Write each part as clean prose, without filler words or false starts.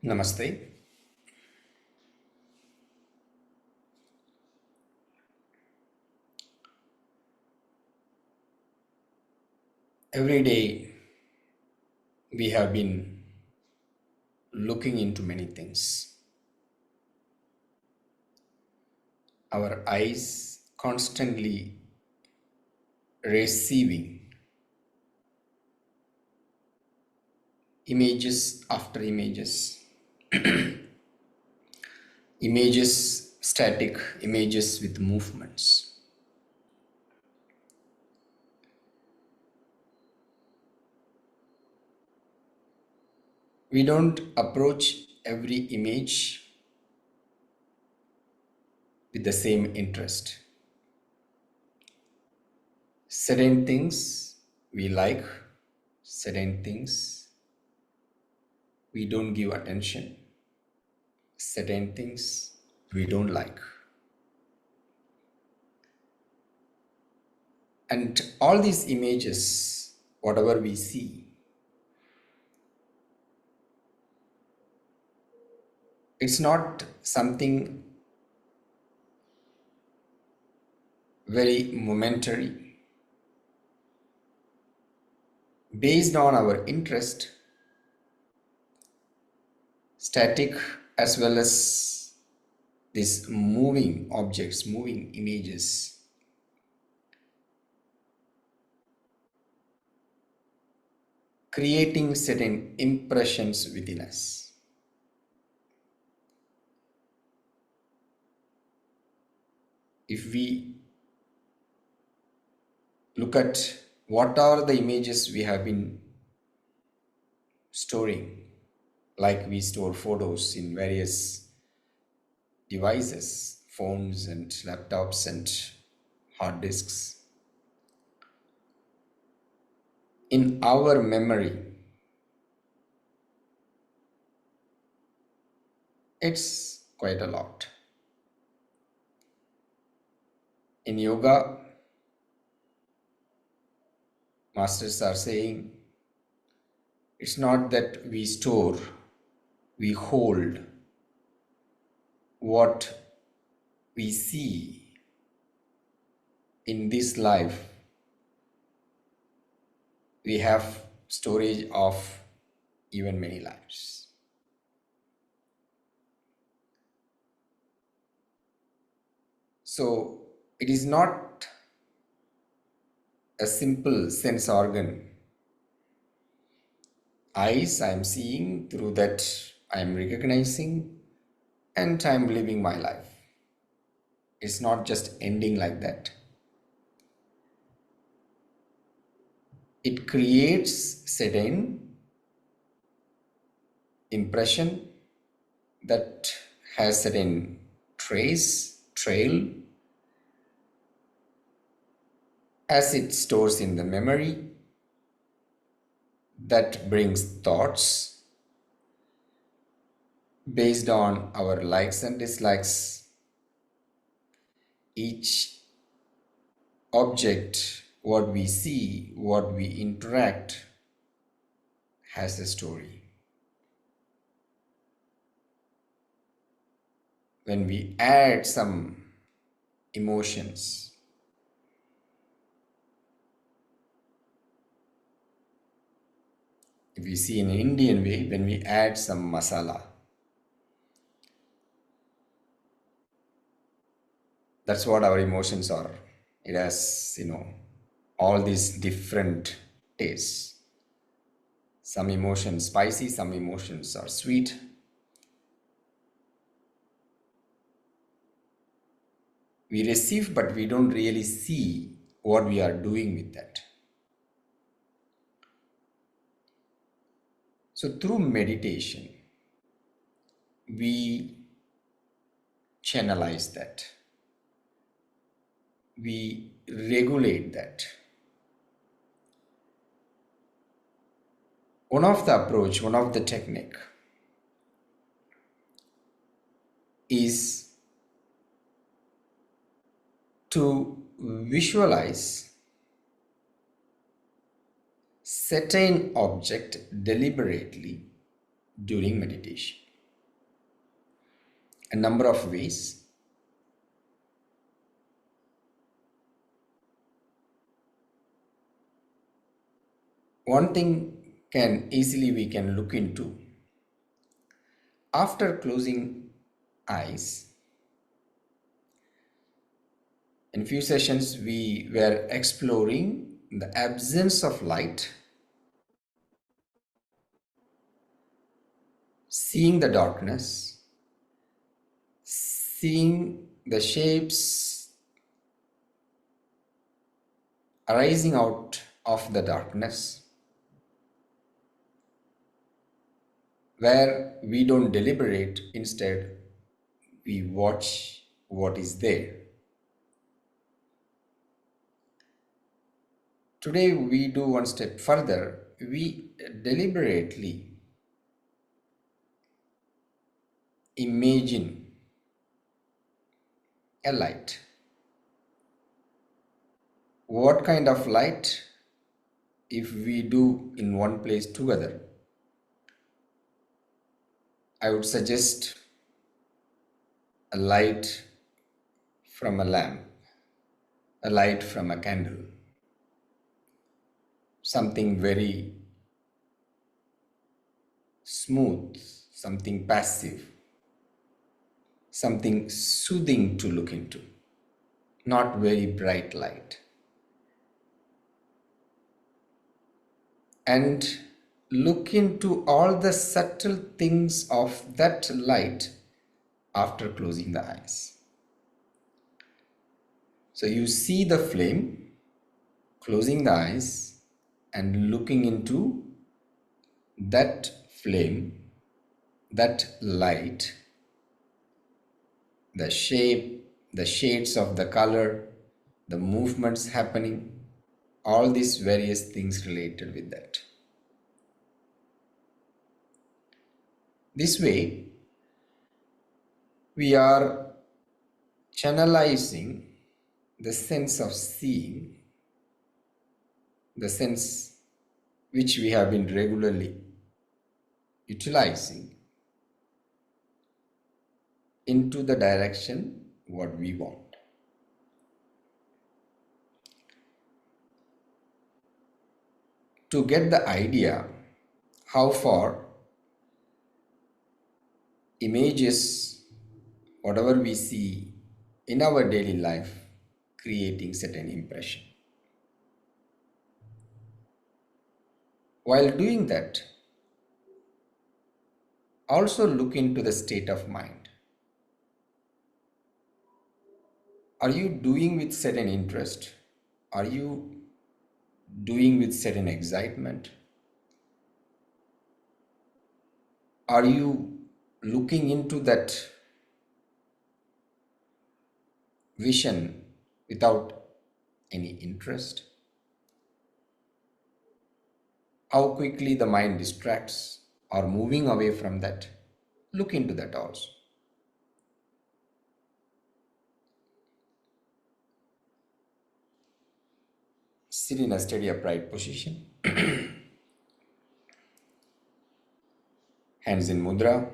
Namaste. Every day we have been looking into many things. Our eyes constantly receiving images after images, images static, images with movements. We don't approach every image with the same interest. Certain things we like, certain things we don't give attention, certain things we don't like. And all these images, whatever we see, it's not something very momentary. Based on our interest, static as well as these moving objects, moving images, creating certain impressions within us. If we look at what are the images we have been storing, like we store photos in various devices, phones and laptops and hard disks. In our memory, it's quite a lot. In yoga, masters are saying it's not that we store, we hold what we see in this life. We have storage of even many lives. So it is not a simple sense organ. Eyes, I am seeing, through that I am recognizing, and I am living my life. It's not just ending like that. It creates certain impression that has certain trail, as it stores in the memory, that brings thoughts based on our likes and dislikes. Each object, what we see, what we interact, has a story. When we add some emotions, if we see in an Indian way, when we add some masala, that's what our emotions are. It has, all these different tastes. Some emotions spicy, some emotions are sweet. We receive, but we don't really see what we are doing with that. So through meditation, we channelize that. We regulate that. One of the technique is to visualize certain object deliberately during meditation. a number of ways. One thing can easily we can look into after closing eyes. In few sessions we were exploring the absence of light, seeing the darkness, seeing the shapes arising out of the darkness, where we don't deliberate, instead we watch what is there. Today we do one step further. We deliberately imagine a light. What kind of light? If we do in one place together, I would suggest a light from a lamp, a light from a candle, something very smooth, something passive, something soothing to look into, not very bright light. And look into all the subtle things of that light after closing the eyes. So you see the flame, closing the eyes and looking into that flame, that light, the shape, the shades of the color, the movements happening, all these various things related with that. This way, we are channelizing the sense of seeing, the sense which we have been regularly utilizing, into the direction what we want. To get the idea how far images, whatever we see in our daily life, creating certain impression. While doing that, also look into the state of mind. Are you doing with certain interest? Are you doing with certain excitement? Are you looking into that vision without any interest? How quickly the mind distracts or moving away from that? Look into that also. Sit in a steady upright position, hands in mudra.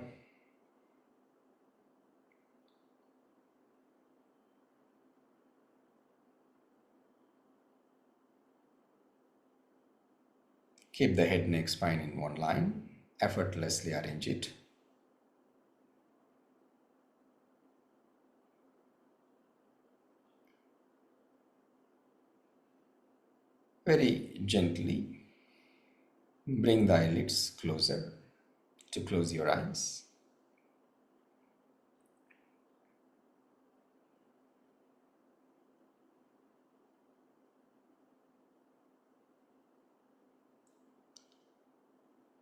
Keep the head, neck, spine in one line. Effortlessly arrange it. Very gently bring the eyelids closer to close your eyes.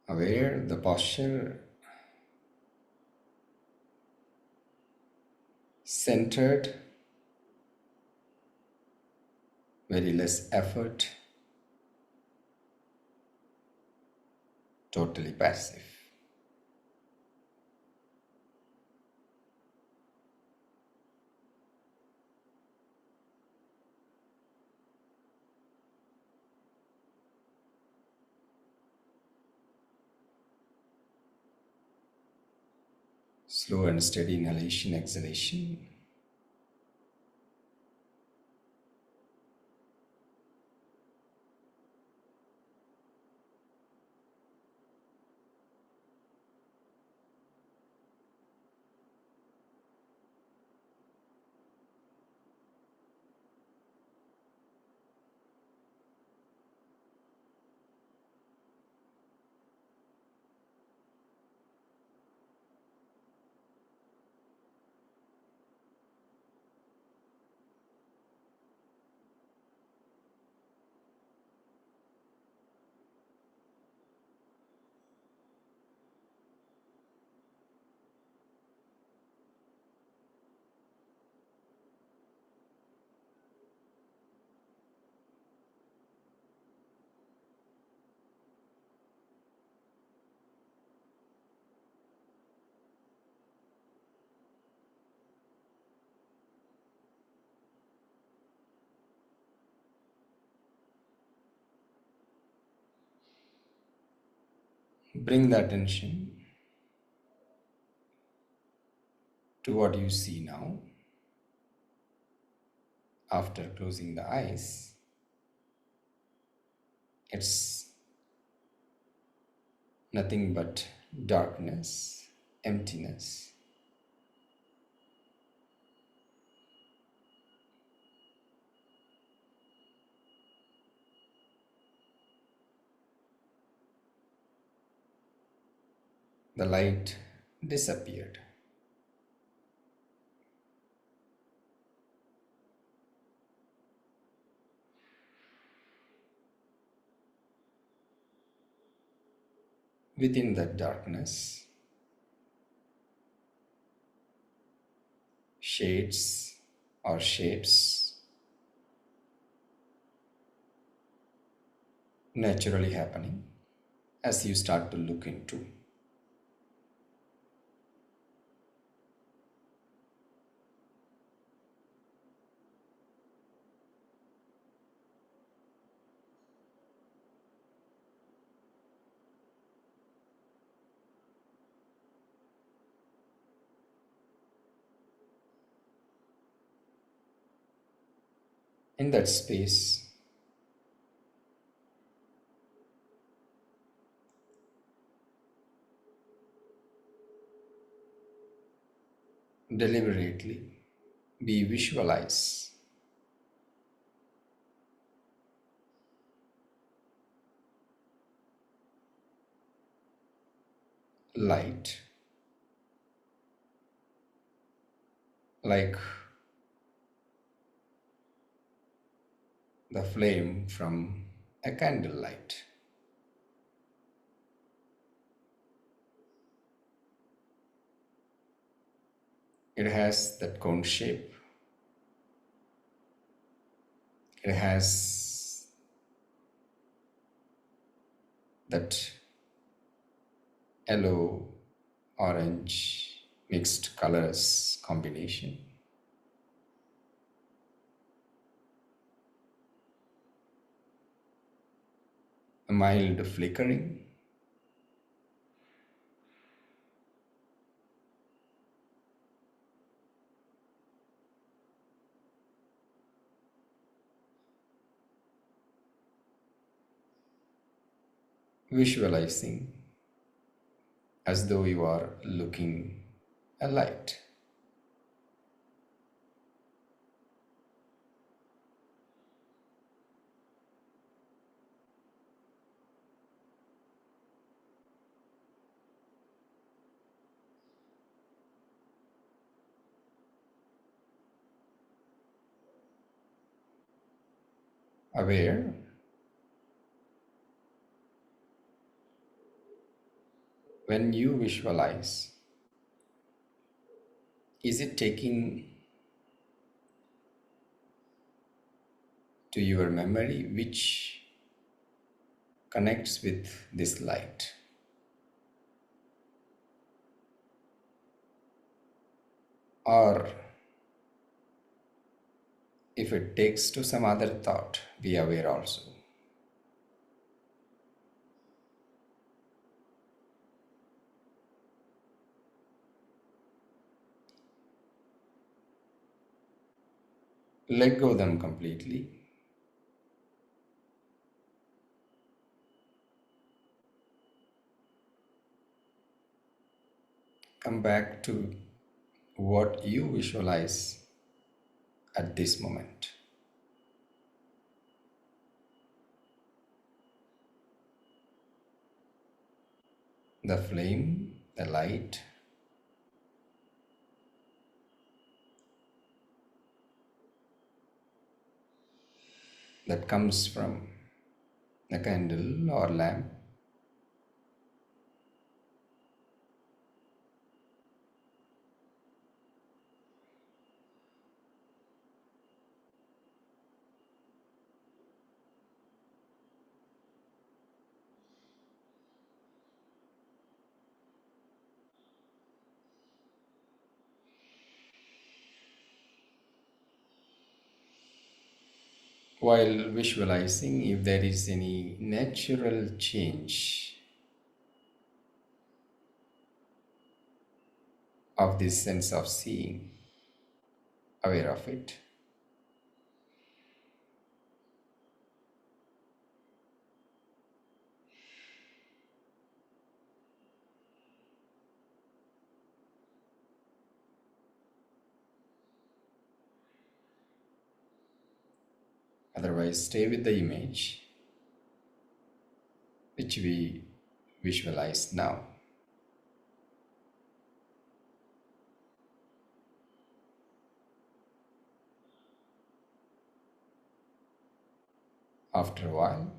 Aware the posture, centered, very less effort, totally passive. Slow and steady inhalation, exhalation. Bring the attention to what you see now after closing the eyes. It's nothing but darkness, emptiness. The light disappeared. Within that darkness, shades or shapes naturally happening as you start to look into. In that space, deliberately we visualize light like the flame from a candlelight. It has that cone shape. It has that yellow, orange mixed colors combination. A mild flickering. Visualizing as though you are looking a light. Aware when you visualize, is it taking to your memory which connects with this light? Or if it takes to some other thought, be aware also. Let go them completely. Come back to what you visualize at this moment. The flame, the light that comes from the candle or lamp. While visualizing, if there is any natural change of this sense of seeing, aware of it. Otherwise, stay with the image which we visualize now. After a while,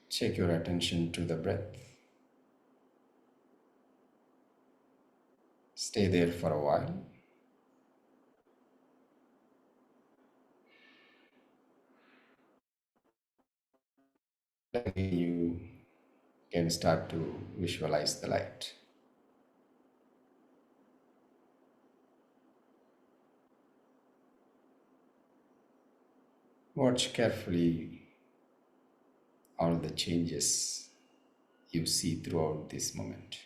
take your attention to the breath. Stay there for a while. Then you can start to visualize the light. Watch carefully all the changes you see throughout this moment.